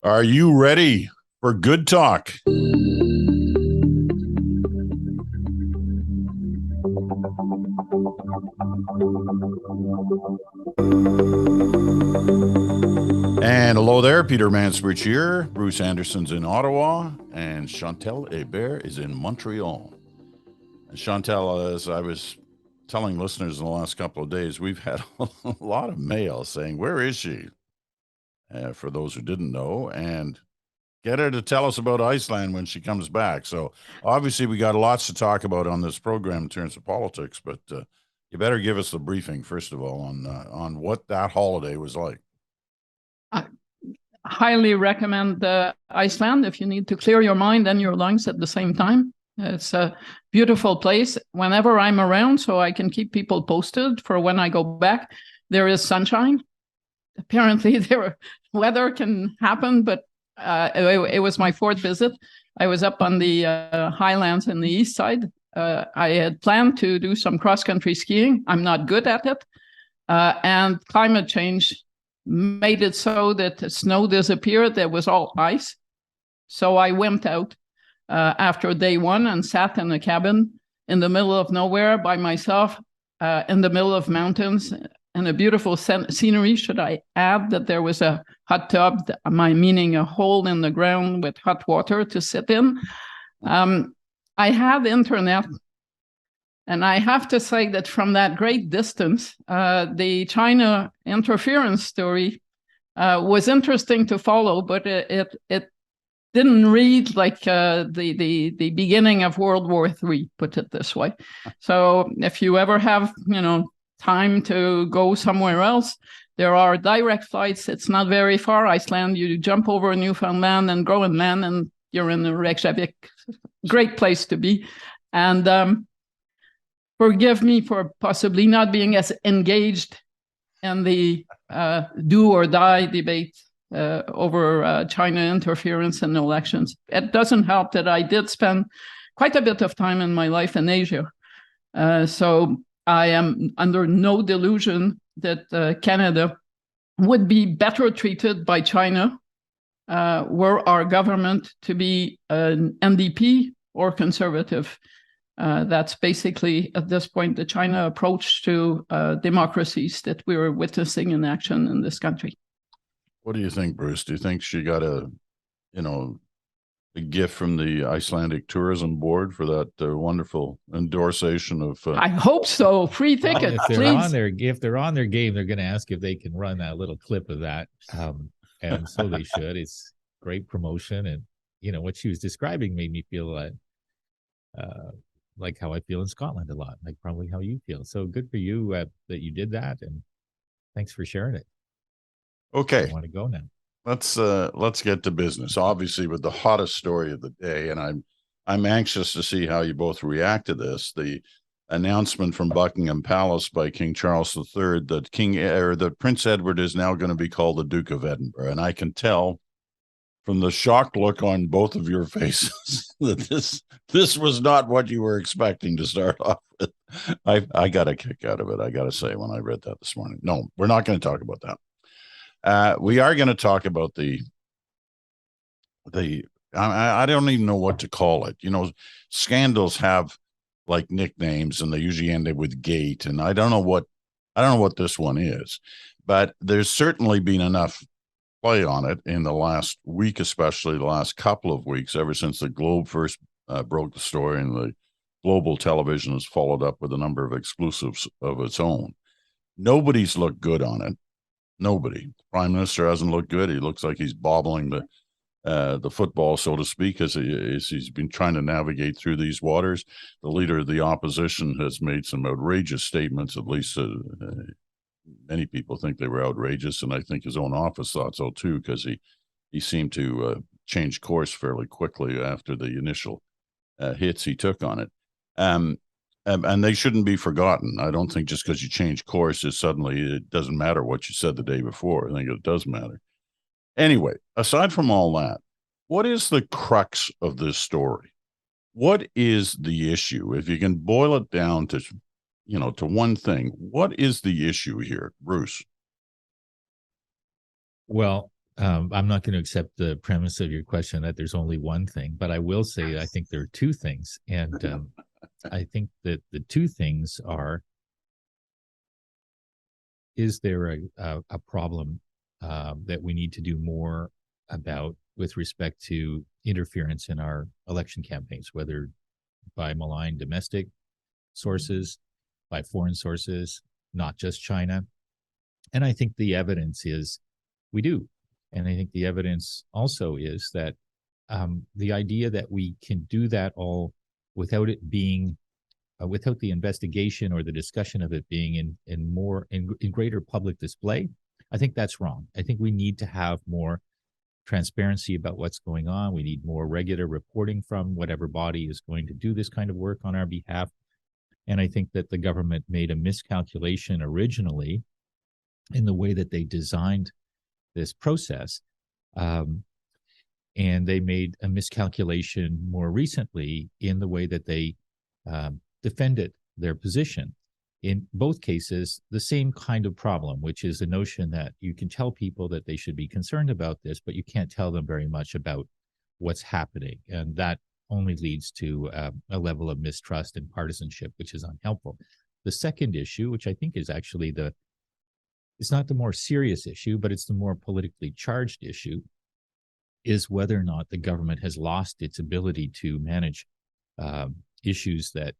Are you ready for good talk? And hello there, PeterMansbridge here. Bruce Anderson's in Ottawa, and Chantel Hébert is in Montreal. And Chantel, as I was telling listeners in the last couple of days, we've had a lot of mail saying, where is she? For those who didn't know, and get her to tell us about Iceland when she comes back. So obviously we got lots to talk about on this program in terms of politics, but you better give us the briefing, first of all, on what that holiday was like. I highly recommend Iceland if you need to clear your mind and your lungs at the same time. It's a beautiful place whenever I'm around, so I can keep people posted for when I go back. There is sunshine. Apparently, weather can happen, but it was my fourth visit. I was up on the highlands in the east side. I had planned to do some cross-country skiing. I'm not good at it. And climate change made it so that the snow disappeared. There was all ice. So I went out after day one and sat in a cabin in the middle of nowhere by myself in the middle of mountains and a beautiful scenery. Should I add that there was a hot tub, meaning a hole in the ground with hot water to sit in. I had internet, and I have to say that from that great distance, the China interference story was interesting to follow, but it didn't read like the beginning of World War III, put it this way. So if you ever have, time to go somewhere else, there are direct flights. It's not very far. Iceland, you jump over Newfoundland and Groenland, and you're in Reykjavik. Great place to be. And forgive me for possibly not being as engaged in the do or die debate over China interference in elections. It doesn't help that I did spend quite a bit of time in my life in Asia. So I am under no delusion that Canada would be better treated by China were our government to be an NDP or conservative. That's basically, at this point, the China approach to democracies that we're witnessing in action in this country. What do you think, Bruce? Do you think she got a gift from the Icelandic Tourism Board for that wonderful endorsation of? I hope so. Free ticket, if they're on their game, they're going to ask if they can run that little clip of that, and so they should. It's great promotion, and what she was describing made me feel like how I feel in Scotland a lot, like probably how you feel. So good for you that you did that, and thanks for sharing it. Okay, I want to go now. Let's get to business. Obviously, with the hottest story of the day, and I'm anxious to see how you both react to this. The announcement from Buckingham Palace by King Charles III that Prince Edward is now going to be called the Duke of Edinburgh, and I can tell from the shocked look on both of your faces that this was not what you were expecting to start off with. I got a kick out of it, I got to say, when I read that this morning. No, we're not going to talk about that. We are going to talk about I don't even know what to call it. Scandals have like nicknames, and they usually end up with gate. And I don't know what this one is, but there's certainly been enough play on it in the last week, especially the last couple of weeks, ever since the Globe first broke the story, and the global television has followed up with a number of exclusives of its own. Nobody's looked good on it. Nobody. The Prime Minister hasn't looked good. He looks like he's bobbling the football, so to speak, as he's been trying to navigate through these waters. The leader of the opposition has made some outrageous statements. At least many people think they were outrageous, and I think his own office thought so too, because he seemed to change course fairly quickly after the initial hits he took on it. And they shouldn't be forgotten. I don't think just because you change course, it doesn't matter what you said the day before. I think it does matter. Anyway, aside from all that, what is the crux of this story? What is the issue? If you can boil it down to one thing, what is the issue here, Bruce? Well, I'm not going to accept the premise of your question that there's only one thing, but I will say I think there are two things. And I think that the two things are, is there a problem that we need to do more about with respect to interference in our election campaigns, whether by malign domestic sources, by foreign sources, not just China? And I think the evidence is we do. And I think the evidence also is that the idea that we can do that all without it being, without the investigation or the discussion of it being in greater public display, I think that's wrong. I think we need to have more transparency about what's going on. We need more regular reporting from whatever body is going to do this kind of work on our behalf. And I think that the government made a miscalculation originally in the way that they designed this process. And they made a miscalculation more recently in the way that they defended their position. In both cases, the same kind of problem, which is the notion that you can tell people that they should be concerned about this, but you can't tell them very much about what's happening. And that only leads to a level of mistrust and partisanship, which is unhelpful. The second issue, which I think is actually it's not the more serious issue, but it's the more politically charged issue, is whether or not the government has lost its ability to manage issues that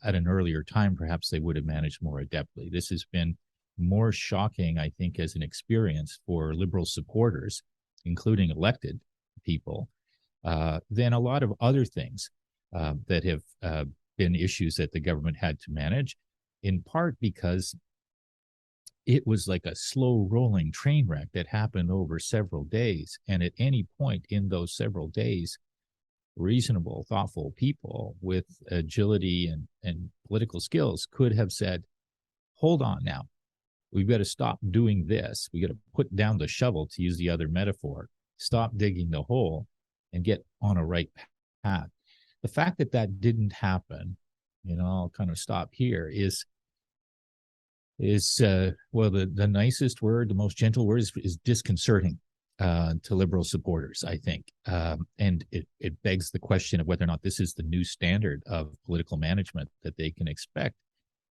at an earlier time, perhaps they would have managed more adeptly. This has been more shocking, I think, as an experience for Liberal supporters, including elected people, than a lot of other things that have been issues that the government had to manage, in part because it was like a slow rolling train wreck that happened over several days. And at any point in those several days, reasonable, thoughtful people with agility and political skills could have said, hold on now, we've got to stop doing this. We got to put down the shovel, to use the other metaphor, stop digging the hole and get on a right path. The fact that that didn't happen, I'll kind of stop here, is well, the nicest word, the most gentle word is disconcerting to Liberal supporters, I think. And it begs the question of whether or not this is the new standard of political management that they can expect.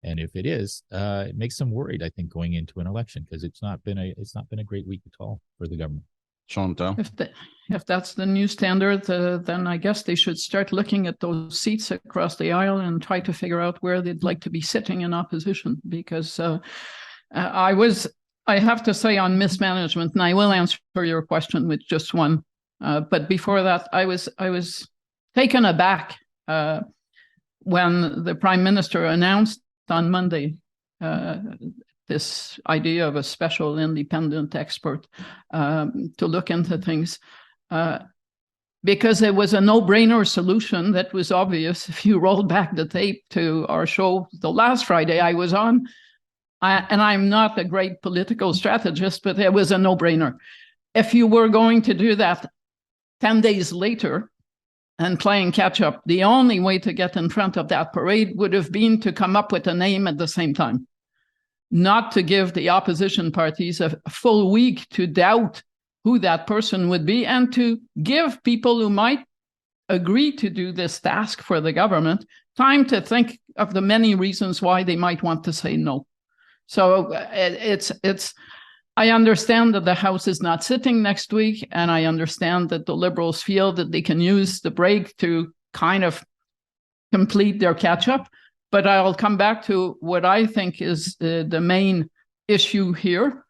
And if it is, it makes them worried, I think, going into an election, because it's not been a great week at all for the government. Chantal? If that's the new standard, then I guess they should start looking at those seats across the aisle and try to figure out where they'd like to be sitting in opposition. Because I have to say, on mismanagement, and I will answer your question with just one. But before that, I was taken aback when the Prime Minister announced on Monday this idea of a special independent expert to look into things, because it was a no-brainer solution that was obvious. If you roll back the tape to our show the last Friday I was on, and I'm not a great political strategist, but it was a no-brainer. If you were going to do that 10 days later and playing catch-up, the only way to get in front of that parade would have been to come up with a name at the same time, not to give the opposition parties a full week to doubt who that person would be, and to give people who might agree to do this task for the government time to think of the many reasons why they might want to say no. So I understand that the House is not sitting next week, and I understand that the Liberals feel that they can use the break to kind of complete their catch-up. But I'll come back to what I think is the main issue here.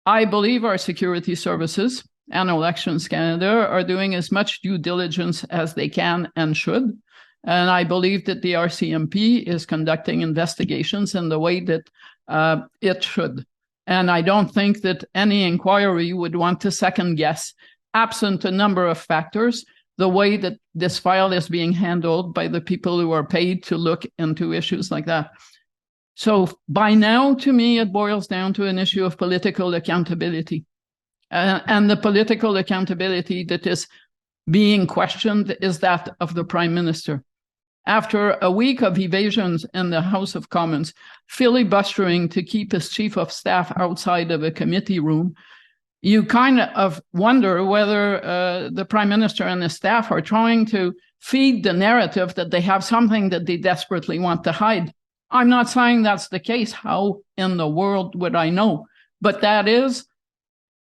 I believe our security services and Elections Canada are doing as much due diligence as they can and should. And I believe that the RCMP is conducting investigations in the way that it should. And I don't think that any inquiry would want to second guess, absent a number of factors, the way that this file is being handled by the people who are paid to look into issues like that. So by now, to me, it boils down to an issue of political accountability. And the political accountability that is being questioned is that of the Prime Minister. After a week of evasions in the House of Commons, filibustering to keep his chief of staff outside of a committee room, you kind of wonder whether the Prime Minister and his staff are trying to feed the narrative that they have something that they desperately want to hide. I'm not saying that's the case. How in the world would I know? But that is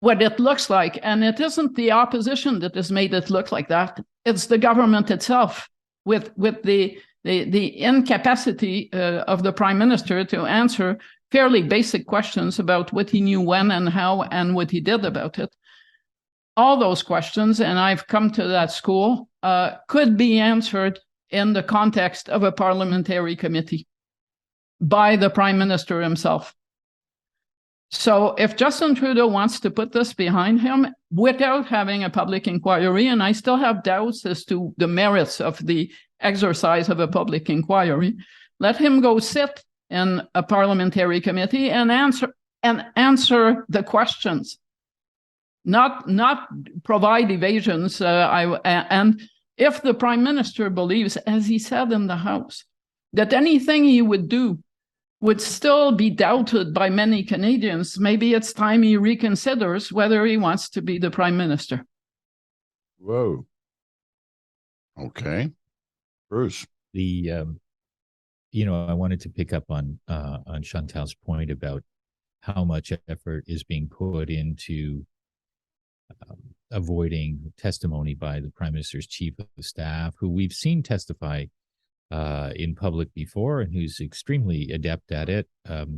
what it looks like. And it isn't the opposition that has made it look like that. It's the government itself with the incapacity of the Prime Minister to answer fairly basic questions about what he knew when and how and what he did about it. All those questions, and I've come to that school, could be answered in the context of a parliamentary committee by the Prime Minister himself. So if Justin Trudeau wants to put this behind him without having a public inquiry, and I still have doubts as to the merits of the exercise of a public inquiry, let him go sit in a parliamentary committee and answer the questions, not provide evasions. And if the Prime Minister believes, as he said in the House, that anything he would do would still be doubted by many Canadians, maybe it's time he reconsiders whether he wants to be the Prime Minister. Whoa. Okay. Bruce. I wanted to pick up on Chantal's point about how much effort is being put into avoiding testimony by the Prime Minister's Chief of Staff, who we've seen testify in public before and who's extremely adept at it,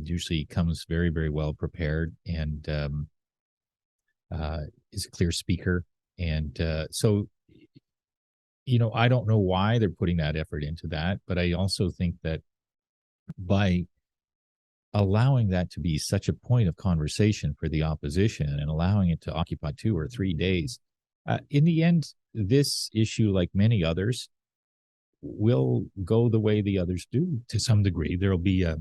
usually comes very, very well prepared and is a clear speaker. And so, I don't know why they're putting that effort into that, but I also think that by allowing that to be such a point of conversation for the opposition and allowing it to occupy 2 or 3 days, in the end, this issue, like many others, will go the way the others do to some degree. There'll be a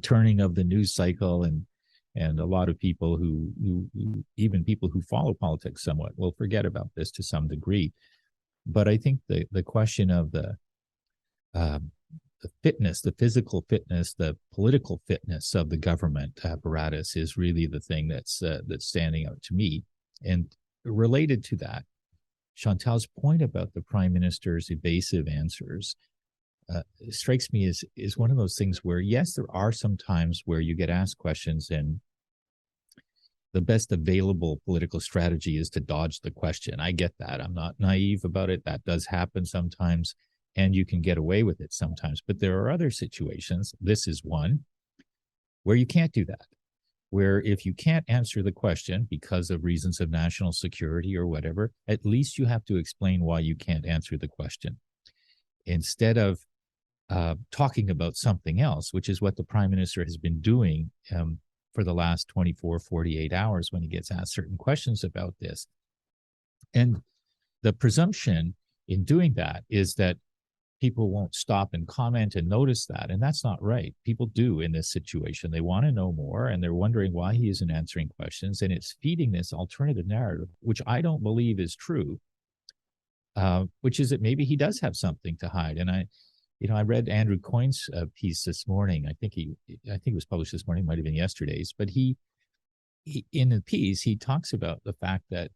turning of the news cycle, and a lot of people who even people who follow politics somewhat will forget about this to some degree. But I think the question of the fitness, the physical fitness, the political fitness of the government apparatus is really the thing that's standing out to me. And related to that, Chantal's point about the Prime Minister's evasive answers strikes me as one of those things where, yes, there are some times where you get asked questions and the best available political strategy is to dodge the question. I get that. I'm not naive about it. That does happen sometimes, and you can get away with it sometimes. But there are other situations, this is one, where you can't do that. Where if you can't answer the question because of reasons of national security or whatever, at least you have to explain why you can't answer the question. Instead of talking about something else, which is what the Prime Minister has been doing for the last 24, 48 hours when he gets asked certain questions about this. And the presumption in doing that is that people won't stop and comment and notice that. And that's not right. People do in this situation. They want to know more, and they're wondering why he isn't answering questions. And it's feeding this alternative narrative, which I don't believe is true, which is that maybe he does have something to hide. And I read Andrew Coyne's piece this morning. I think it was published this morning, might have been yesterday's, but he in the piece, he talks about the fact that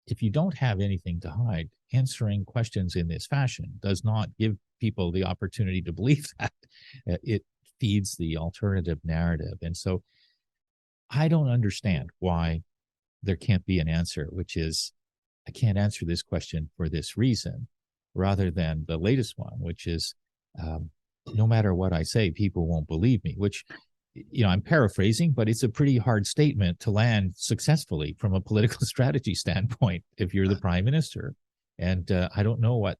if you don't have anything to hide, answering questions in this fashion does not give people the opportunity to believe that. It feeds the alternative narrative. And so I don't understand why there can't be an answer, which is, I can't answer this question for this reason, rather than the latest one, which is, no matter what I say, people won't believe me, which, I'm paraphrasing, but it's a pretty hard statement to land successfully from a political strategy standpoint if you're the Prime Minister. And I don't know what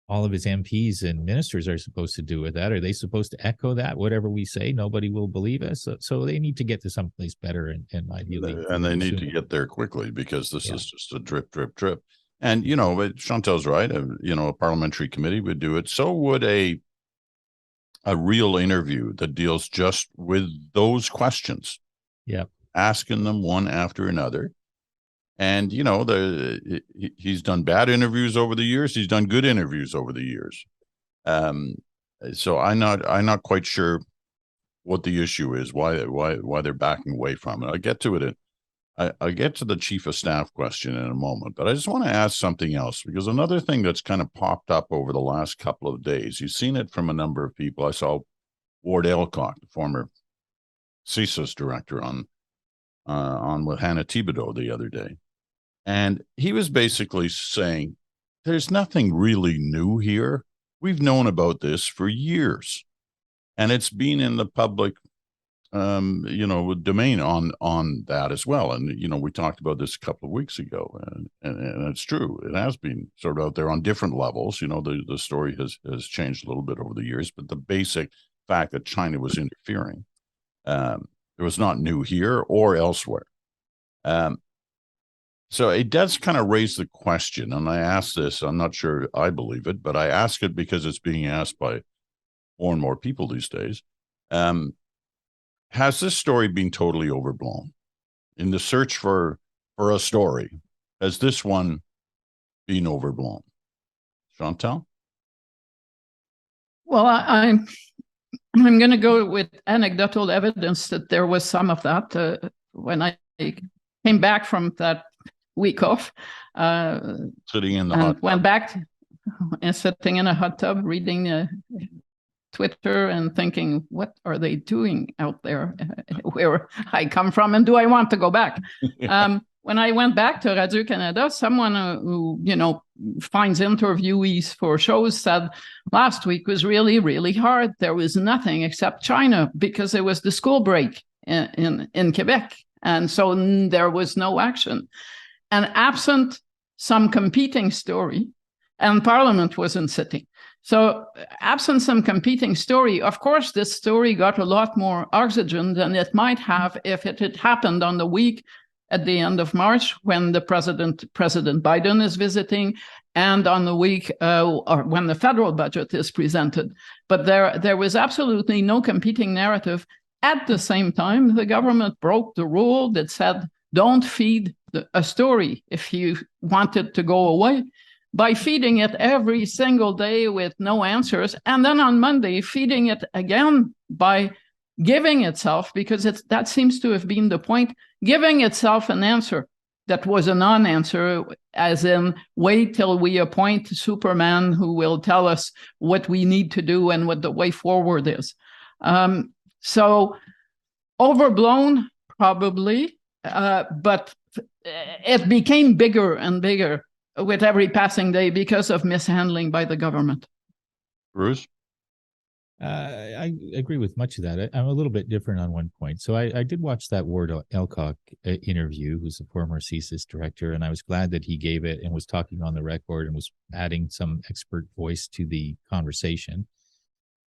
all of his MPs and ministers are supposed to do with that. Are they supposed to echo that? Whatever we say, nobody will believe us. So they need to get to someplace better and ideally. And they need to get there quickly, because this is just a drip, drip, drip. And, Chantel's right. A parliamentary committee would do it. So would a real interview that deals just with those questions. Yeah. Asking them one after another. And, he's done bad interviews over the years. He's done good interviews over the years. So I'm not quite sure what the issue is, why they're backing away from it. I'll get to it. I'll get to the chief of staff question in a moment, but I just want to ask something else, because another thing that's kind of popped up over the last couple of days, you've seen it from a number of people. I saw Ward Elcock, the former CSIS director, on with Hannah Thibodeau the other day. And he was basically saying, there's nothing really new here. We've known about this for years. And it's been in the public, domain on that as well. And, we talked about this a couple of weeks ago, and it's true. It has been sort of out there on different levels. The story has changed a little bit over the years, but the basic fact that China was interfering, it was not new here or elsewhere. So it does kind of raise the question, and I ask this, I'm not sure I believe it, but I ask it because it's being asked by more and more people these days. Has this story been totally overblown? In the search for a story, has this one been overblown? Chantal? Well, I'm going to go with anecdotal evidence that there was some of that when I came back from that week off. Sitting in the and hot tub. went back and sitting in a hot tub reading Twitter and thinking, what are they doing out there where I come from, and do I want to go back? Yeah. When I went back to Radio-Canada, someone who finds interviewees for shows said last week was really, really hard. There was nothing except China because it was the school break in Quebec. And so there was no action. And absent some competing story, and Parliament wasn't sitting. So absent some competing story, of course, this story got a lot more oxygen than it might have if it had happened on the week at the end of March when the President Biden is visiting, and on the week or when the federal budget is presented. But there was absolutely no competing narrative. At the same time, the government broke the rule that said, don't feed a story if you want it to go away, by feeding it every single day with no answers. And then on Monday, feeding it again by giving itself, because that seems to have been the point, giving itself an answer that was a non-answer, as in, wait till we appoint Superman who will tell us what we need to do and what the way forward is. So overblown, probably, but it became bigger and bigger with every passing day because of mishandling by the government. Bruce? I agree with much of that. I'm a little bit different on one point. So I did watch that Ward Elcock interview, who's a former CSIS director, and I was glad that he gave it and was talking on the record and was adding some expert voice to the conversation.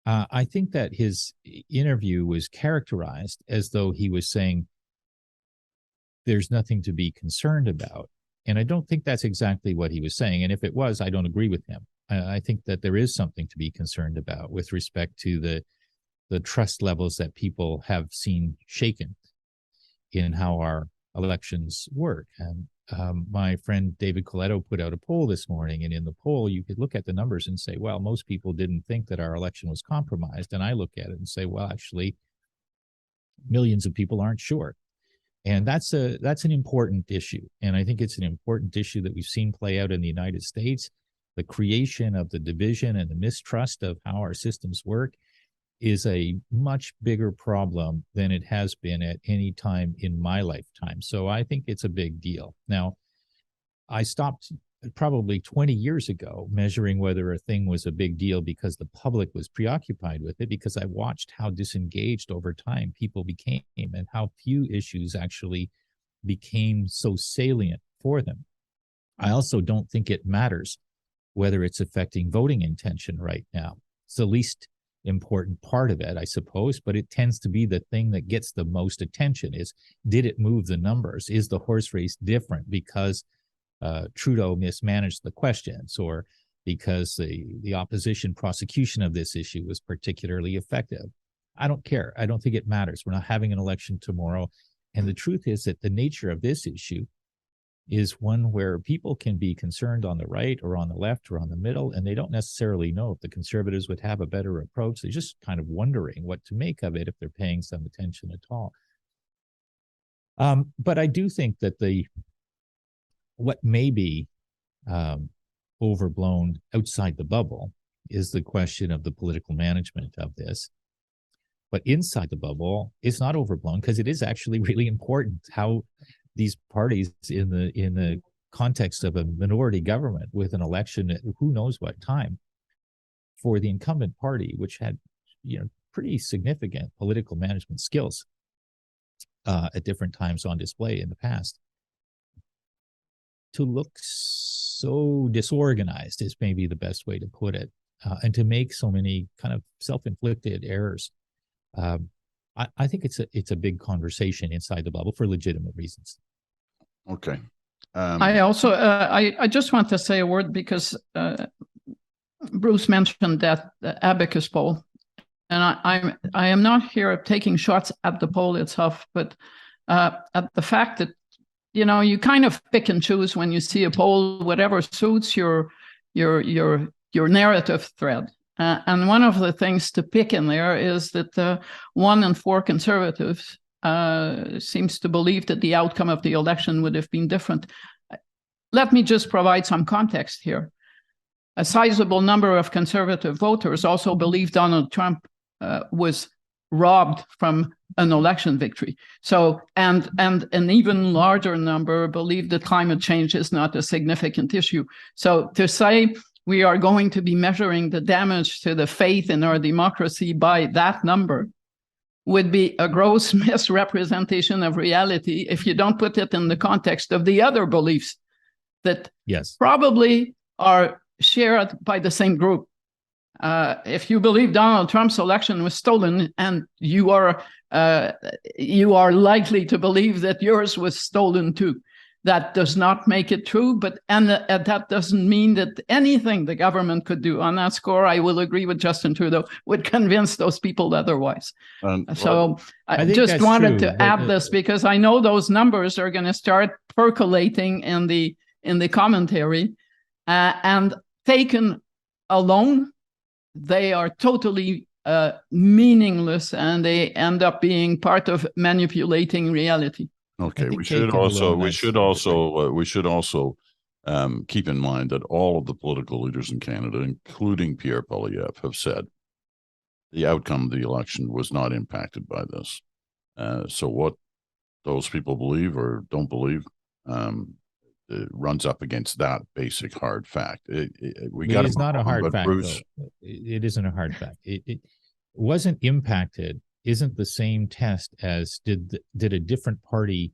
I think that his interview was characterized as though he was saying there's nothing to be concerned about. And I don't think that's exactly what he was saying. And if it was, I don't agree with him. I think that there is something to be concerned about with respect to the trust levels that people have seen shaken in how our elections work. And my friend David Coletto put out a poll this morning, and in the poll, you could look at the numbers and say, well, most people didn't think that our election was compromised. And I look at it and say, well, actually, millions of people aren't sure. And that's an important issue. And I think it's an important issue that we've seen play out in the United States. The creation of the division and the mistrust of how our systems work is a much bigger problem than it has been at any time in my lifetime. So I think it's a big deal. Now, I stopped probably 20 years ago measuring whether a thing was a big deal because the public was preoccupied with it, because I watched how disengaged over time people became and how few issues actually became so salient for them. I also don't think it matters whether it's affecting voting intention right now. It's the least important part of it, I suppose, but it tends to be the thing that gets the most attention is, did it move the numbers? Is the horse race different because Trudeau mismanaged the questions, or because the opposition prosecution of this issue was particularly effective? I don't care. I don't think it matters. We're not having an election tomorrow. And the truth is that the nature of this issue is one where people can be concerned on the right or on the left or on the middle, and they don't necessarily know if the Conservatives would have a better approach. They're just kind of wondering what to make of it if they're paying some attention at all. But I do think that what may be overblown outside the bubble is the question of the political management of this. But inside the bubble, it's not overblown because it is actually really important how these parties in the context of a minority government with an election at who knows what time for the incumbent party, which had pretty significant political management skills at different times on display in the past, to look so disorganized is maybe the best way to put it, and to make so many kind of self-inflicted errors. I think it's a big conversation inside the bubble for legitimate reasons. Okay. I also I just want to say a word because Bruce mentioned that the abacus poll, and I am not here taking shots at the poll itself, but at the fact that you kind of pick and choose when you see a poll, whatever suits your narrative thread. And one of the things to pick in there is that 1 in 4 Conservatives seems to believe that the outcome of the election would have been different. Let me just provide some context here. A sizable number of Conservative voters also believe Donald Trump was robbed from an election victory. So, and an even larger number believe that climate change is not a significant issue. So to say we are going to be measuring the damage to the faith in our democracy by that number would be a gross misrepresentation of reality if you don't put it in the context of the other beliefs that probably are shared by the same group. If you believe Donald Trump's election was stolen, and you are likely to believe that yours was stolen too. That does not make it true, but that doesn't mean that anything the government could do on that score, I will agree with Justin Trudeau, would convince those people otherwise. So I just wanted to add this because I know those numbers are going to start percolating in the commentary, and taken alone, they are totally meaningless, and they end up being part of manipulating reality. Okay, we should also keep in mind that all of the political leaders in Canada, including Pierre Poilievre, have said the outcome of the election was not impacted by this. So what those people believe or don't believe it runs up against that basic hard fact. It is not a hard fact, Bruce, though. It isn't a hard fact. It wasn't impacted. Isn't the same test as did a different party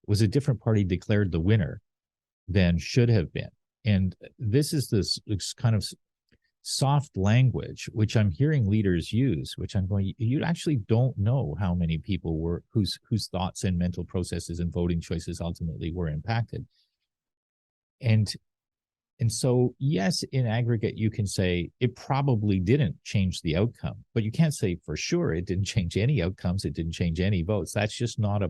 declared the winner than should have been. And this is this kind of soft language which I'm hearing leaders use, which I'm going, you actually don't know how many people were whose thoughts and mental processes and voting choices ultimately were impacted. And so, yes, in aggregate, you can say it probably didn't change the outcome, but you can't say for sure it didn't change any outcomes. It didn't change any votes. That's just not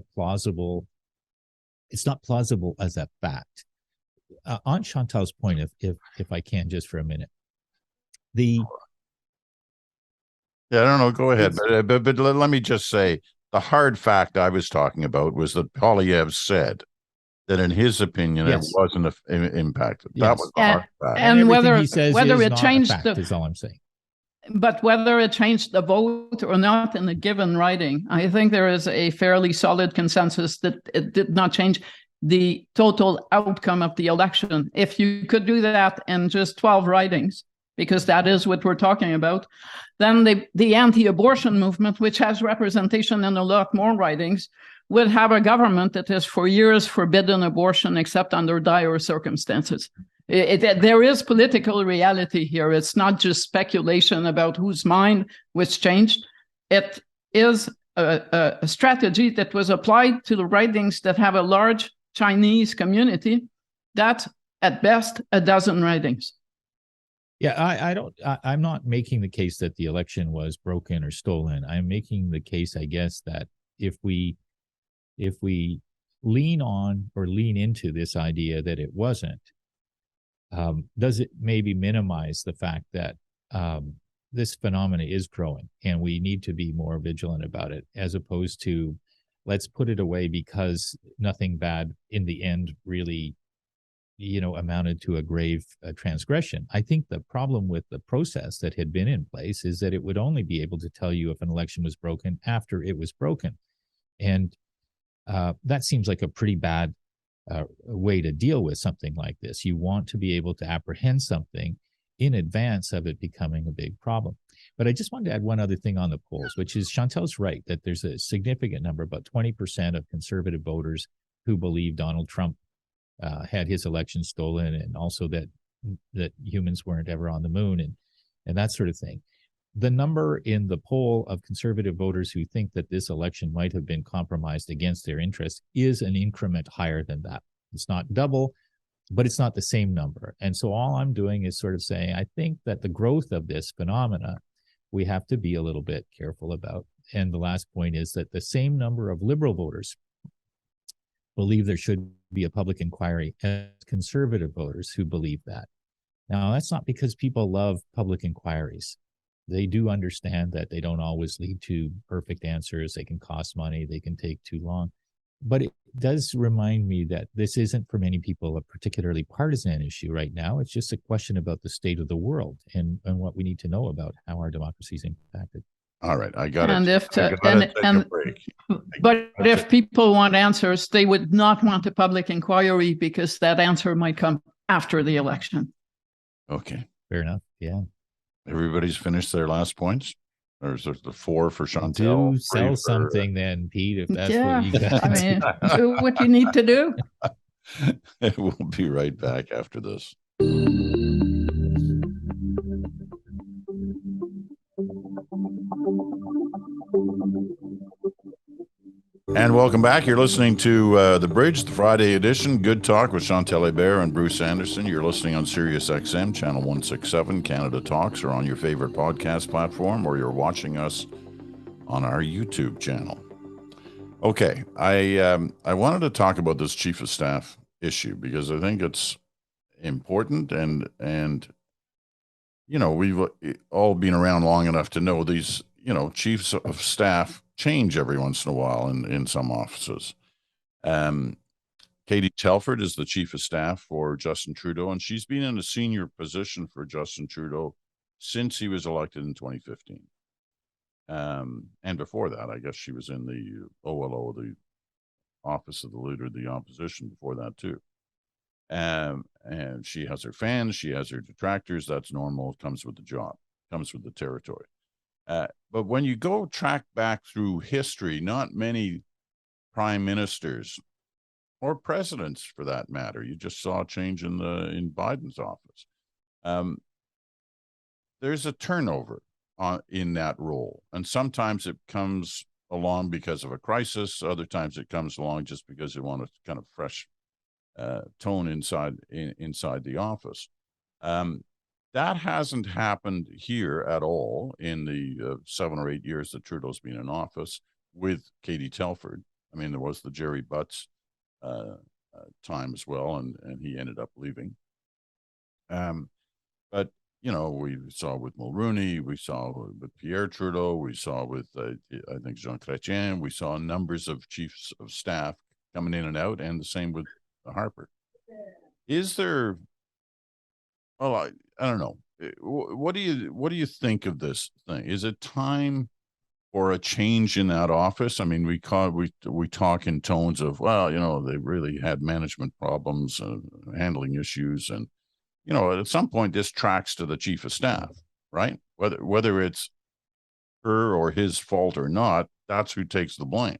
it's not plausible as a fact. On Chantal's point, if I can, just for a minute, I don't know, go ahead. But let me just say, the hard fact I was talking about was that Poilievre said that in his opinion, it wasn't impacted. That was the hard fact. And whether it changed is all I'm saying. But whether it changed the vote or not in a given riding, I think there is a fairly solid consensus that it did not change the total outcome of the election. If you could do that in just 12 ridings, because that is what we're talking about, then the anti-abortion movement, which has representation in a lot more ridings, would have a government that has for years forbidden abortion except under dire circumstances. There is political reality here. It's not just speculation about whose mind was changed. It is a strategy that was applied to the ridings that have a large Chinese community. That's at best a dozen ridings. Yeah, I'm not making the case that the election was broken or stolen. I'm making the case, I guess, that if we lean on or lean into this idea that it wasn't, does it maybe minimize the fact that this phenomena is growing and we need to be more vigilant about it, as opposed to let's put it away because nothing bad in the end really, amounted to a grave transgression? I think the problem with the process that had been in place is that it would only be able to tell you if an election was broken after it was broken. And that seems like a pretty bad way to deal with something like this. You want to be able to apprehend something in advance of it becoming a big problem. But I just wanted to add one other thing on the polls, which is Chantel's right, that there's a significant number, about 20% of conservative voters who believe Donald Trump had his election stolen, and also that humans weren't ever on the moon and that sort of thing. The number in the poll of conservative voters who think that this election might have been compromised against their interests is an increment higher than that. It's not double, but it's not the same number. And so all I'm doing is sort of saying, I think that the growth of this phenomena, we have to be a little bit careful about. And the last point is that the same number of liberal voters believe there should be a public inquiry as conservative voters who believe that. Now, that's not because people love public inquiries. They do understand that they don't always lead to perfect answers. They can cost money. They can take too long. But it does remind me that this isn't for many people a particularly partisan issue right now. It's just a question about the state of the world and what we need to know about how our democracy is impacted. All right, I got and it. But if people want answers, they would not want a public inquiry because that answer might come after the election. Okay, fair enough. Yeah. Everybody's finished their last points? Or is there the 4 for Chantel? Do sell something then, Pete, if that's what you got. I mean, do what you need to do. We'll be right back after this. And welcome back. You're listening to The Bridge, the Friday edition. Good Talk with Chantal Hébert and Bruce Anderson. You're listening on SiriusXM, channel 167, Canada Talks, or on your favorite podcast platform, or you're watching us on our YouTube channel. Okay, I wanted to talk about this Chief of Staff issue because I think it's important, and we've all been around long enough to know these, chiefs of staff change every once in a while in some offices. Katie Telford is the Chief of Staff for Justin Trudeau, and she's been in a senior position for Justin Trudeau since he was elected in 2015. And before that, I guess she was in the OLO, the Office of the Leader of the Opposition, before that too. And she has her fans, she has her detractors. That's normal. It comes with the job, comes with the territory. But when you go track back through history, not many prime ministers or presidents, for that matter, you just saw a change in Biden's office. There's a turnover in that role, and sometimes it comes along because of a crisis. Other times it comes along just because they want a kind of fresh tone inside the office. That hasn't happened here at all in the 7 or 8 years that Trudeau's been in office with Katie Telford. I mean, there was the Jerry Butts time as well, and he ended up leaving. But, we saw with Mulroney, we saw with Pierre Trudeau, we saw with, I think, Jean Chrétien, we saw numbers of chiefs of staff coming in and out, and the same with Harper. Is there... Well, I don't know. What do you think of this thing? Is it time for a change in that office? I mean, we talk in tones of, well, they really had management problems, handling issues, and at some point this tracks to the Chief of Staff, right? Whether it's her or his fault or not, that's who takes the blame.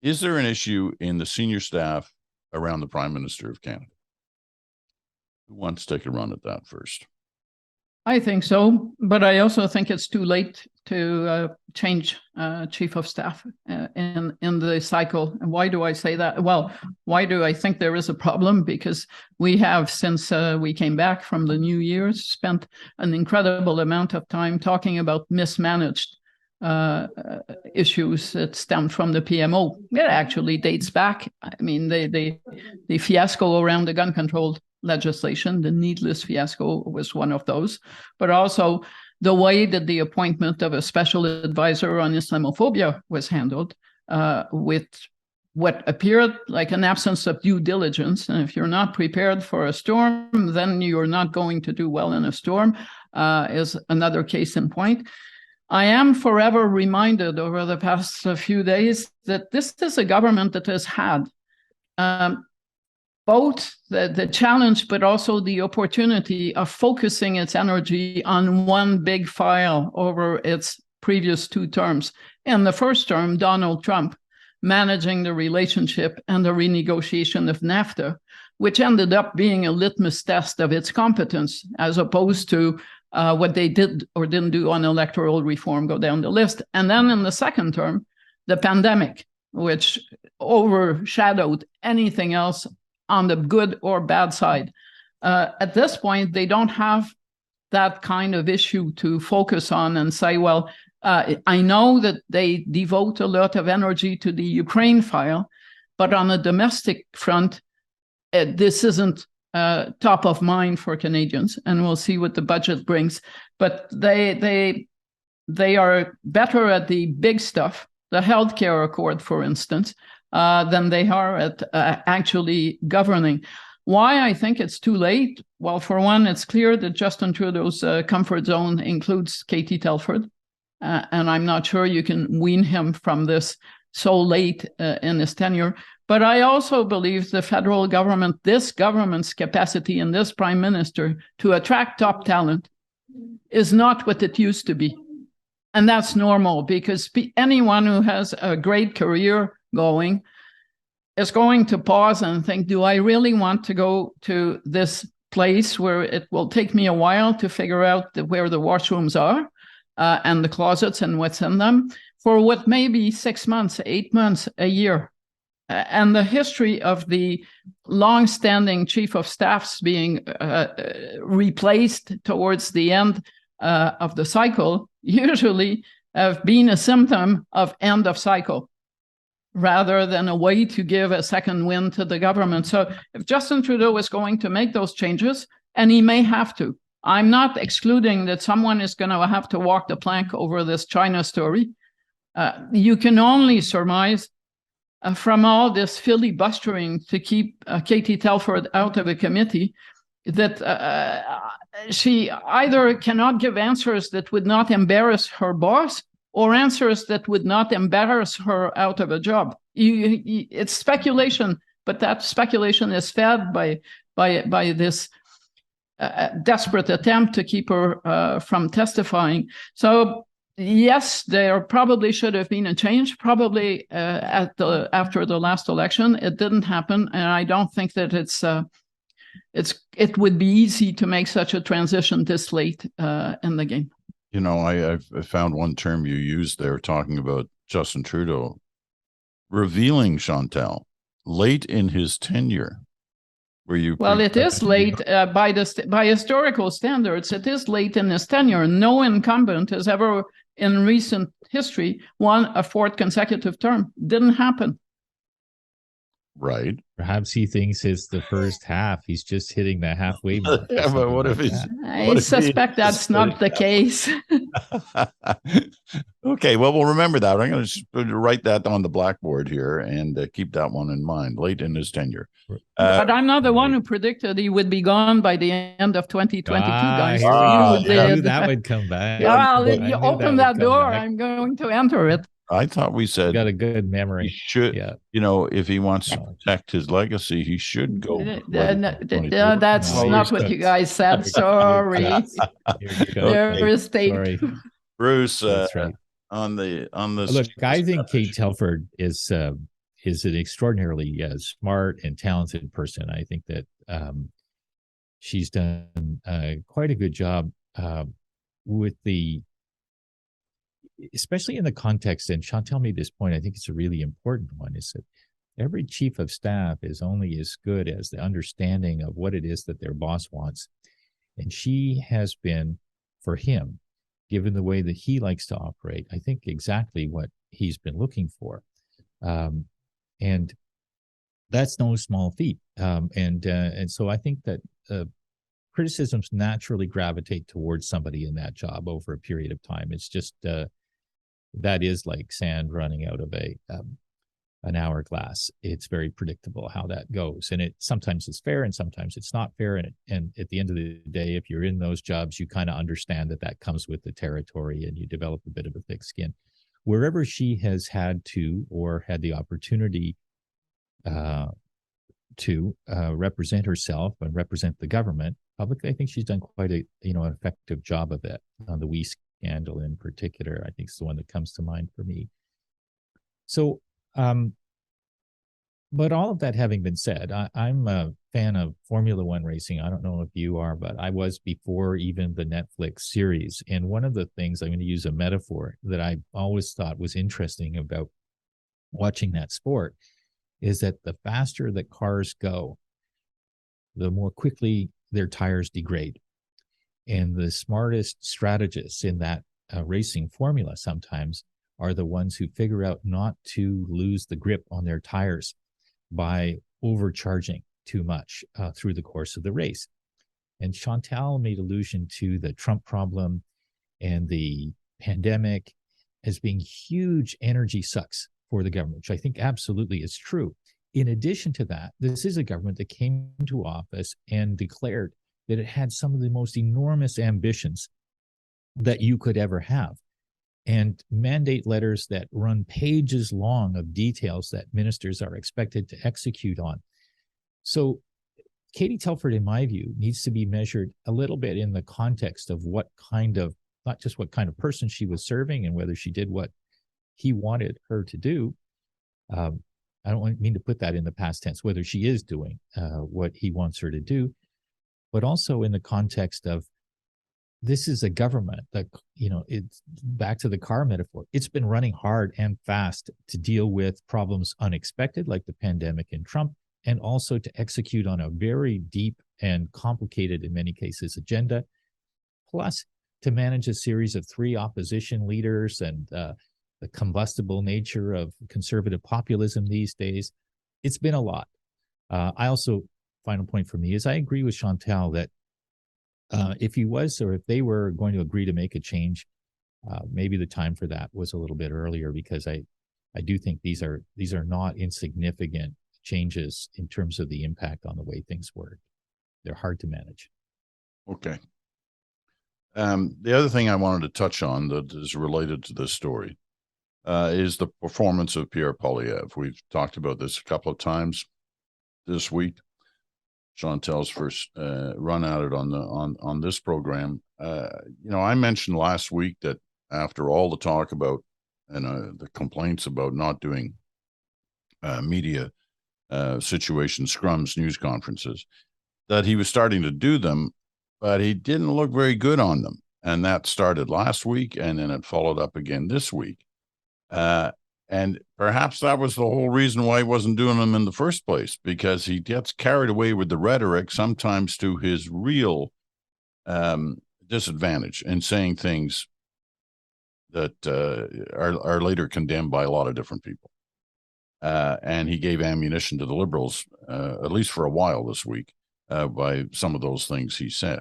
Is there an issue in the senior staff around the Prime Minister of Canada? Who wants to take a run at that first? I think so, but I also think it's too late to change Chief of Staff in the cycle. And why do I say that? Well, why do I think there is a problem? Because we have, since we came back from the New Year's, spent an incredible amount of time talking about mismanaged issues that stemmed from the PMO. It actually dates back. I mean, the fiasco around the gun control legislation, the needless fiasco, was one of those, but also the way that the appointment of a special advisor on Islamophobia was handled, with what appeared like an absence of due diligence. And if you're not prepared for a storm, then you're not going to do well in a storm, is another case in point. I am forever reminded over the past few days that this is a government that has had both the challenge, but also the opportunity of focusing its energy on one big file over its previous 2 terms. In the first term, Donald Trump managing the relationship and the renegotiation of NAFTA, which ended up being a litmus test of its competence, as opposed to what they did or didn't do on electoral reform, go down the list. And then in the second term, the pandemic, which overshadowed anything else on the good or bad side. At this point, they don't have that kind of issue to focus on and say, well, I know that they devote a lot of energy to the Ukraine file, but on a domestic front, this isn't top of mind for Canadians, and we'll see what the budget brings. But they are better at the big stuff, the healthcare accord, for instance, than they are at actually governing. Why I think it's too late? Well, for one, it's clear that Justin Trudeau's comfort zone includes Katie Telford, and I'm not sure you can wean him from this so late in his tenure. But I also believe the federal government, this government's capacity and this prime minister to attract top talent is not what it used to be. And that's normal, because anyone who has a great career going is going to pause and think, do I really want to go to this place where it will take me a while to figure out where the washrooms are and the closets and what's in them for what may be 6 months, 8 months, a year? And the history of the long-standing chief of staffs being replaced towards the end of the cycle usually have been a symptom of end of cycle, rather than a way to give a second wind to the government. So if Justin Trudeau is going to make those changes, and he may have to, I'm not excluding that someone is going to have to walk the plank over this China story. You can only surmise from all this filibustering to keep Katie Telford out of a committee that she either cannot give answers that would not embarrass her boss, or answers that would not embarrass her out of a job. It's speculation, but that speculation is fed by this desperate attempt to keep her from testifying. So yes, there probably should have been a change, probably after the last election. It didn't happen, and I don't think that it would be easy to make such a transition this late in the game. You know, I found one term you used there talking about Justin Trudeau, revealing, Chantal, late in his tenure. Well, it is late by historical standards. It is late in his tenure. No incumbent has ever, in recent history, won a 4th consecutive term. Didn't happen. Right. Perhaps he thinks it's the first half. He's just hitting the halfway mark. Yeah, but what if he's... I suspect that's not the case. Okay, well, we'll remember that. I'm going to write that on the blackboard here and keep that one in mind, late in his tenure. But I'm not the one who predicted he would be gone by the end of 2022, guys. I knew that would come back. Well, you open that door, I'm going to enter it. I thought we said... got a good memory. He should, you know, if he wants to protect his legacy, he should go. That's not what you guys said. Sorry. There is state. Sorry. Bruce, right. on the look, I think Kate Telford is an extraordinarily smart and talented person. I think that she's done quite a good job with especially in the context, and Chantel made this point, I think it's a really important one, is that every chief of staff is only as good as the understanding of what it is that their boss wants. And she has been, for him, given the way that he likes to operate, I think exactly what he's been looking for. And that's no small feat. And so I think that criticisms naturally gravitate towards somebody in that job over a period of time. It's just that is like sand running out of an hourglass. It's very predictable how that goes, and it sometimes it's fair and sometimes it's not fair. And at the end of the day, if you're in those jobs, you kind of understand that comes with the territory, and you develop a bit of a thick skin. Wherever she has had to or had the opportunity to represent herself and represent the government publicly, I think she's done quite an effective job of it. On the WE scandal in particular, I think is the one that comes to mind for me. So, but all of that having been said, I'm a fan of Formula One racing. I don't know if you are, but I was before even the Netflix series. And one of the things, I'm going to use a metaphor that I always thought was interesting about watching that sport, is that the faster that cars go, the more quickly their tires degrade. And the smartest strategists in that racing formula sometimes are the ones who figure out not to lose the grip on their tires by overcharging too much through the course of the race. And Chantal made allusion to the Trump problem and the pandemic as being huge energy sucks for the government, which I think absolutely is true. In addition to that, this is a government that came to office and declared that it had some of the most enormous ambitions that you could ever have, and mandate letters that run pages long of details that ministers are expected to execute on. So Katie Telford, in my view, needs to be measured a little bit in the context of what kind of, not just what kind of person she was serving and whether she did what he wanted her to do. I don't mean to put that in the past tense, whether she is doing what he wants her to do, but also in the context of, this is a government that, it's back to the car metaphor. It's been running hard and fast to deal with problems unexpected, like the pandemic and Trump, and also to execute on a very deep and complicated, in many cases, agenda, plus to manage a series of 3 opposition leaders and the combustible nature of conservative populism these days. It's been a lot. I also, final point for me is I agree with Chantal that if they were going to agree to make a change, maybe the time for that was a little bit earlier, because I do think these are not insignificant changes in terms of the impact on the way things work. They're hard to manage. Okay. The other thing I wanted to touch on that is related to this story is the performance of Pierre Poilievre. We've talked about this a couple of times this week. Chantel's first run at it on this program. I mentioned last week that after all the talk about and the complaints about not doing media situation scrums, news conferences, that he was starting to do them, but he didn't look very good on them. And that started last week, and then it followed up again this week. And perhaps that was the whole reason why he wasn't doing them in the first place, because he gets carried away with the rhetoric, sometimes to his real disadvantage, in saying things that are later condemned by a lot of different people. And he gave ammunition to the Liberals, at least for a while this week, by some of those things he said.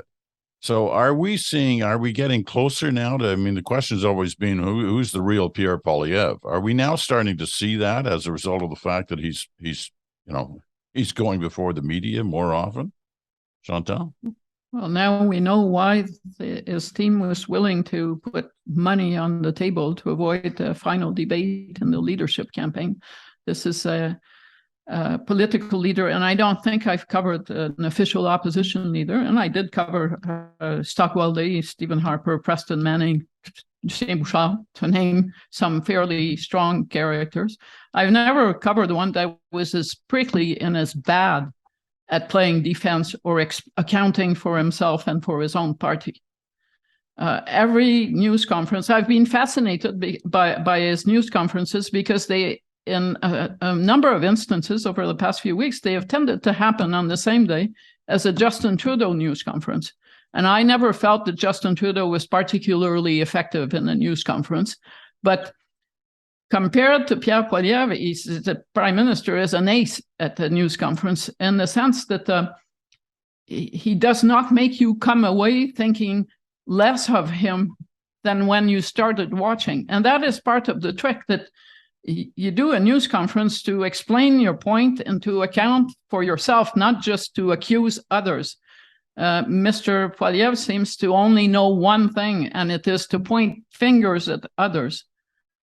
So are we getting closer now to, the question's always been, who's the real Pierre Poilievre? Are we now starting to see that as a result of the fact that he's going before the media more often? Chantal? Well, now we know why his team was willing to put money on the table to avoid the final debate in the leadership campaign. This is a political leader, and I don't think I've covered an official opposition leader, and I did cover Stockwell Day, Stephen Harper, Preston Manning, Justin Bouchard, to name some fairly strong characters. I've never covered one that was as prickly and as bad at playing defense or accounting for himself and for his own party. Every news conference, I've been fascinated by his news conferences, because they, in a number of instances over the past few weeks, they have tended to happen on the same day as a Justin Trudeau news conference. And I never felt that Justin Trudeau was particularly effective in the news conference. But compared to Pierre Poilievre, the prime minister is an ace at the news conference in the sense that he does not make you come away thinking less of him than when you started watching. And that is part of the trick, that you do a news conference to explain your point and to account for yourself, not just to accuse others. Mr. Poilievre seems to only know one thing, and it is to point fingers at others.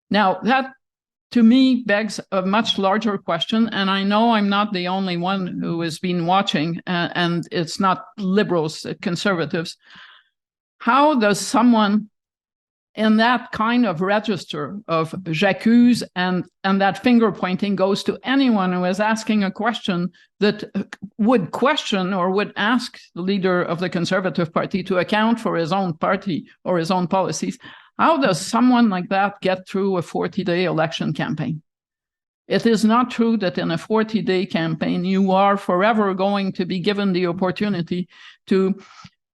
Now, that to me begs a much larger question, and I know I'm not the only one who has been watching, and it's not liberals, conservatives. How does someone in that kind of register of j'accuse and that finger pointing goes to anyone who is asking a question that would question or would ask the leader of the Conservative Party to account for his own party or his own policies? How does someone like that get through a 40-day election campaign? It is not true that in a 40-day campaign, you are forever going to be given the opportunity to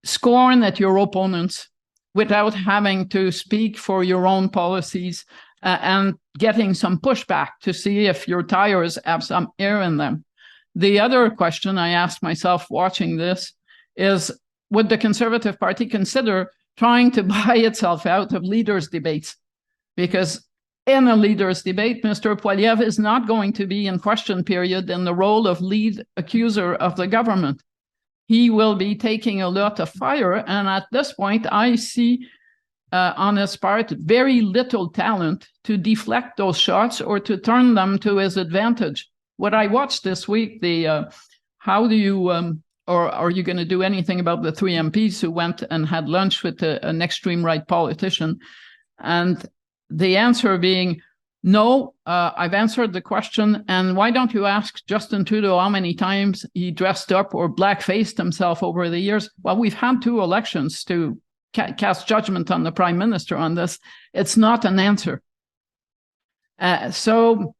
scorn at your opponents without having to speak for your own policies and getting some pushback to see if your tires have some air in them. The other question I asked myself watching this is, would the Conservative Party consider trying to buy itself out of leaders' debates? Because in a leaders' debate, Mr. Poilievre is not going to be in question period in the role of lead accuser of the government. He will be taking a lot of fire. And at this point, I see on his part very little talent to deflect those shots or to turn them to his advantage. What I watched this week, how do you, or are you going to do anything about the 3 MPs who went and had lunch with an extreme right politician? And the answer being, no, I've answered the question. And why don't you ask Justin Trudeau how many times he dressed up or blackfaced himself over the years? Well, we've had 2 elections to cast judgment on the prime minister on this. It's not an answer. So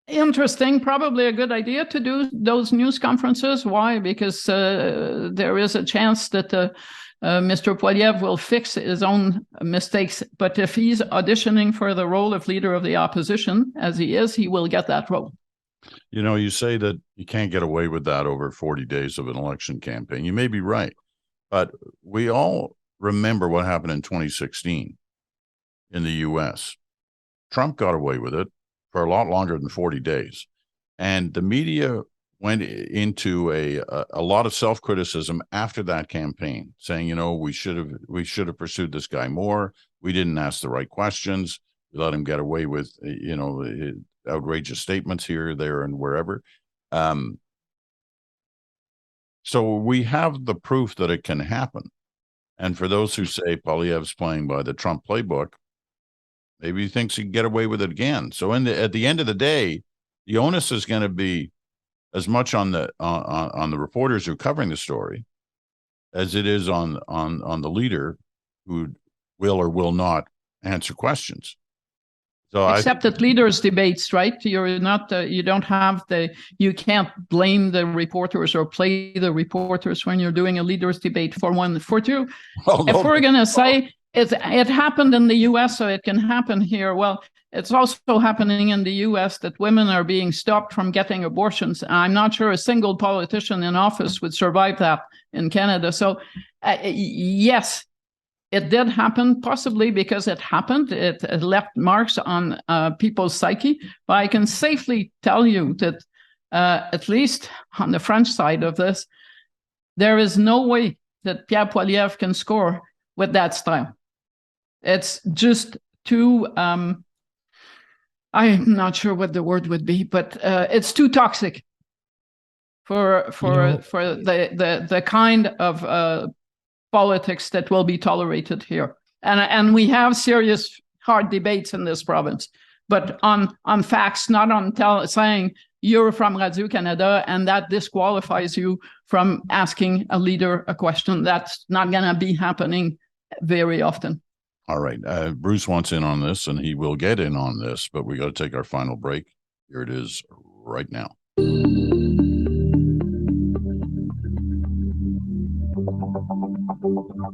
interesting, probably a good idea to do those news conferences. Why? Because there is a chance that Mr. Poilievre will fix his own mistakes. But if he's auditioning for the role of leader of the opposition, as he is, he will get that role. You know, you say that you can't get away with that over 40 days of an election campaign. You may be right, but we all remember what happened in 2016 in the U.S. Trump got away with it for a lot longer than 40 days. And the media went into a lot of self-criticism after that campaign, saying, you know, we should have pursued this guy more. We didn't ask the right questions. We let him get away with, you know, outrageous statements here, there, and wherever. So we have the proof that it can happen. And for those who say Poilievre's playing by the Trump playbook, maybe he thinks he can get away with it again. So at the end of the day, the onus is going to be as much on the reporters who are covering the story as it is on the leader who will or will not answer questions. So except at leaders' debates, right? You're not, you don't have you can't blame the reporters or play the reporters when you're doing a leaders' debate, for one. For two, if we're going to say it happened in the US, so it can happen here, well, it's also happening in the US that women are being stopped from getting abortions. I'm not sure a single politician in office would survive that in Canada. So yes, it did happen, possibly because it happened. It left marks on people's psyche. But I can safely tell you that at least on the French side of this, there is no way that Pierre Poilievre can score with that style. It's just too... I'm not sure what the word would be, but it's too toxic for the kind of politics that will be tolerated here. And we have serious, hard debates in this province, but on facts, not on saying you're from Radio-Canada and that disqualifies you from asking a leader a question. That's not going to be happening very often. All right. Bruce wants in on this, and he will get in on this, but we got to take our final break. Here it is right now. And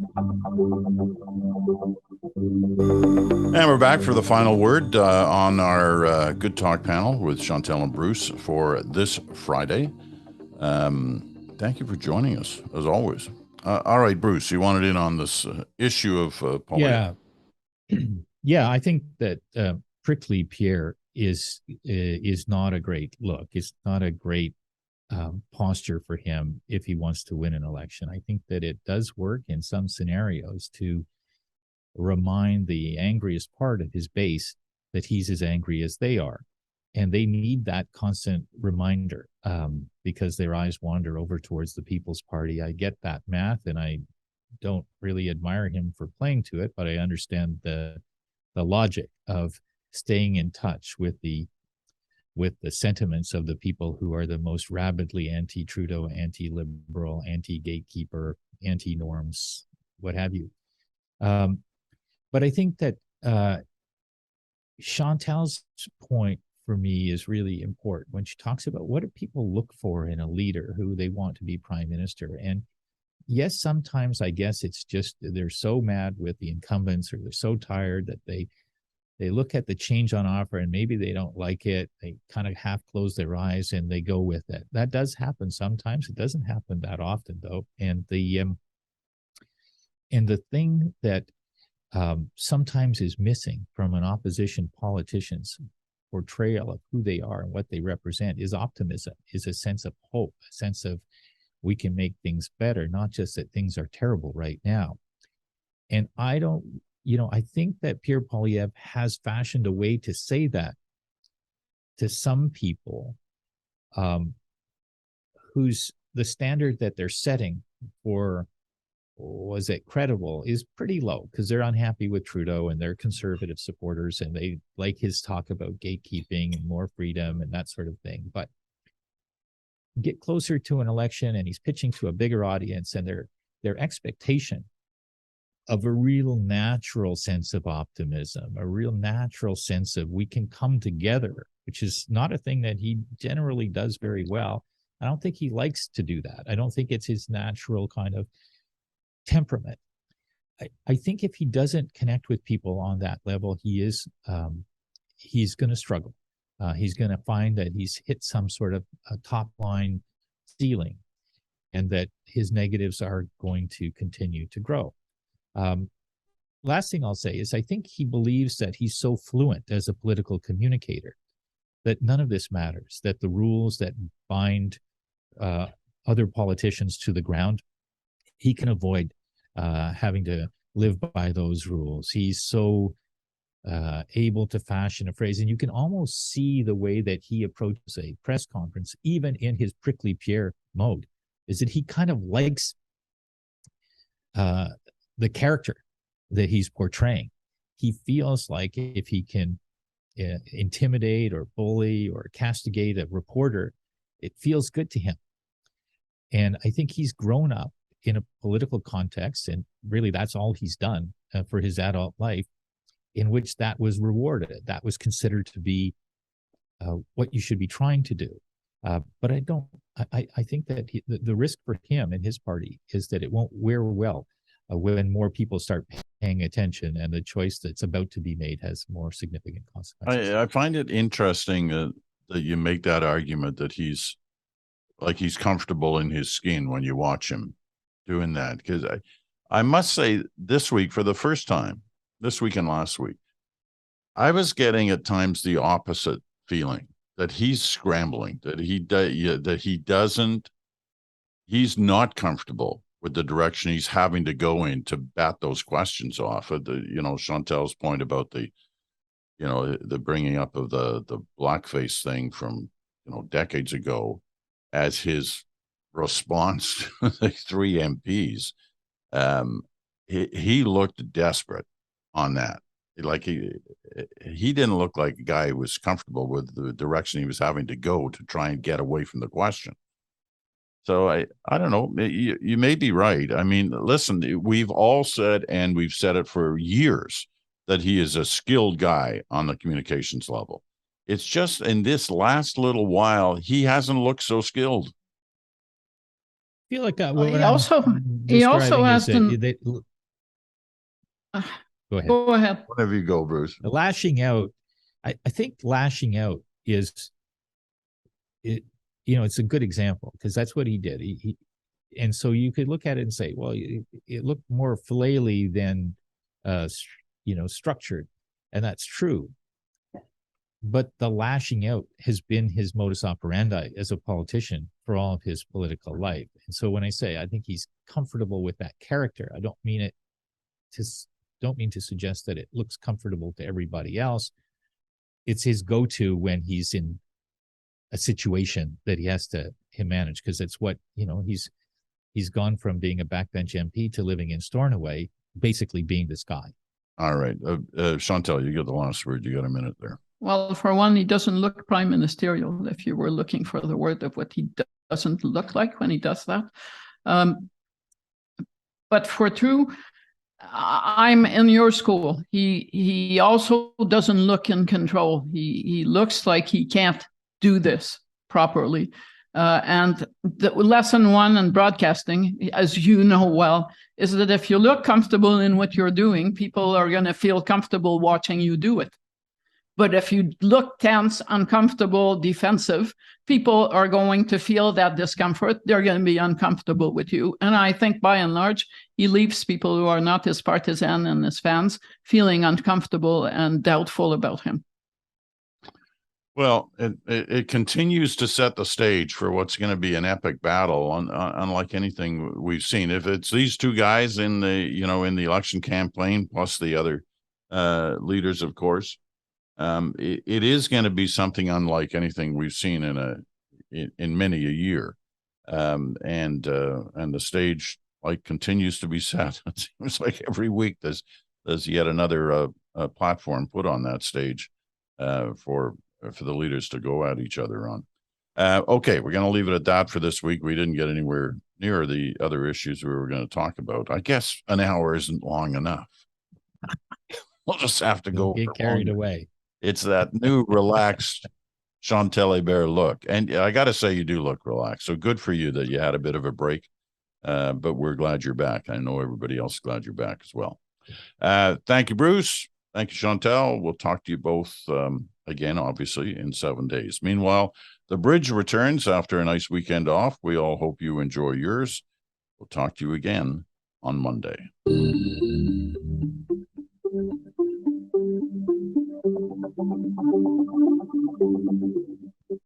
we're back for the final word on our Good Talk panel with Chantel and Bruce for this Friday. Thank you for joining us, as always. All right, Bruce, you wanted in on this issue of Poilievre. Yeah, I think that prickly Pierre is not a great look. It's not a great posture for him if he wants to win an election. I think that it does work in some scenarios to remind the angriest part of his base that he's as angry as they are. And they need that constant reminder because their eyes wander over towards the People's Party. I get that math, and I don't really admire him for playing to it, but I understand the logic of staying in touch with the sentiments of the people who are the most rabidly anti-Trudeau, anti-liberal, anti-gatekeeper, anti-norms, what have you. But I think that Chantal's point for me is really important when she talks about what do people look for in a leader who they want to be prime minister. And yes, sometimes I guess it's just they're so mad with the incumbents, or they're so tired that they look at the change on offer and maybe they don't like it. They kind of half close their eyes and they go with it. That does happen sometimes. It doesn't happen that often, though. And the thing that sometimes is missing from an opposition politician's portrayal of who they are and what they represent is optimism, is a sense of hope, a sense of we can make things better, not just that things are terrible right now. And I think that Pierre Poilievre has fashioned a way to say that to some people whose the standard that they're setting for was it credible is pretty low because they're unhappy with Trudeau and they're conservative supporters and they like his talk about gatekeeping and more freedom and that sort of thing. But get closer to an election and he's pitching to a bigger audience, and their expectation of a real natural sense of optimism, a real natural sense of we can come together, which is not a thing that he generally does very well. I don't think he likes to do that. I don't think it's his natural kind of temperament. I think if he doesn't connect with people on that level, he's going to struggle. He's going to find that he's hit some sort of a top line ceiling and that his negatives are going to continue to grow. Last thing I'll say is I think he believes that he's so fluent as a political communicator that none of this matters, that the rules that bind other politicians to the ground, he can avoid having to live by those rules. He's so able to fashion a phrase, and you can almost see the way that he approaches a press conference, even in his prickly Pierre mode, is that he kind of likes the character that he's portraying. He feels like if he can intimidate or bully or castigate a reporter, it feels good to him. And I think he's grown up in a political context, and really that's all he's done for his adult life, in which that was rewarded. That was considered to be what you should be trying to do. But I think that the risk for him and his party is that it won't wear well when more people start paying attention and the choice that's about to be made has more significant consequences. I find it interesting that you make that argument that he's comfortable in his skin when you watch him doing that. Because I must say this week, for the first time, this week and last week, I was getting at times the opposite feeling that he's scrambling, that he's not comfortable with the direction he's having to go in to bat those questions off. Chantel's point about the bringing up of the blackface thing from, decades ago as his response to the three MPs. He looked desperate on that. Like he didn't look like a guy who was comfortable with the direction he was having to go to try and get away from the question. So I don't know. You may be right. I mean, listen, we've all said, and we've said it for years, that he is a skilled guy on the communications level. It's just in this last little while, he hasn't looked so skilled. feel like Well, what he I'm also describing has is an. that go ahead. Go ahead. Whatever you go, Bruce. Lashing out, I think lashing out is it. It's a good example because that's what he did. And so you could look at it and say, well, it looked more flaily than, structured, and that's true. But the lashing out has been his modus operandi as a politician for all of his political life. And so when I say I think he's comfortable with that character, I don't mean to suggest that it looks comfortable to everybody else. It's his go-to when he's in a situation that he has to manage, because it's what, he's gone from being a backbench MP to living in Stornoway, basically being this guy. All right. Chantal, you get the last word. You got a minute there. Well, for one, he doesn't look prime ministerial, if you were looking for the word of what he doesn't look like when he does that. But for two, I'm in your school. He also doesn't look in control. He looks like he can't do this properly. And the lesson one in broadcasting, as you know well, is that if you look comfortable in what you're doing, people are going to feel comfortable watching you do it. But if you look tense, uncomfortable, defensive, people are going to feel that discomfort. They're going to be uncomfortable with you. And I think by and large, he leaves people who are not his partisan and his fans feeling uncomfortable and doubtful about him. Well, it continues to set the stage for what's going to be an epic battle, unlike anything we've seen. If it's these two guys in the election campaign, plus the other leaders, of course, it is going to be something unlike anything we've seen in many a year, and the stage continues to be set. It seems like every week there's yet another platform put on that stage for the leaders to go at each other on. Okay, we're going to leave it at that for this week. We didn't get anywhere near the other issues we were going to talk about. I guess an hour isn't long enough. We'll just have to go. Get carried away. It's that new relaxed Chantal Hébert look. And I got to say, you do look relaxed. So good for you that you had a bit of a break. But we're glad you're back. I know everybody else is glad you're back as well. Thank you, Bruce. Thank you, Chantal. We'll talk to you both again, obviously, in 7 days. Meanwhile, the bridge returns after a nice weekend off. We all hope you enjoy yours. We'll talk to you again on Monday.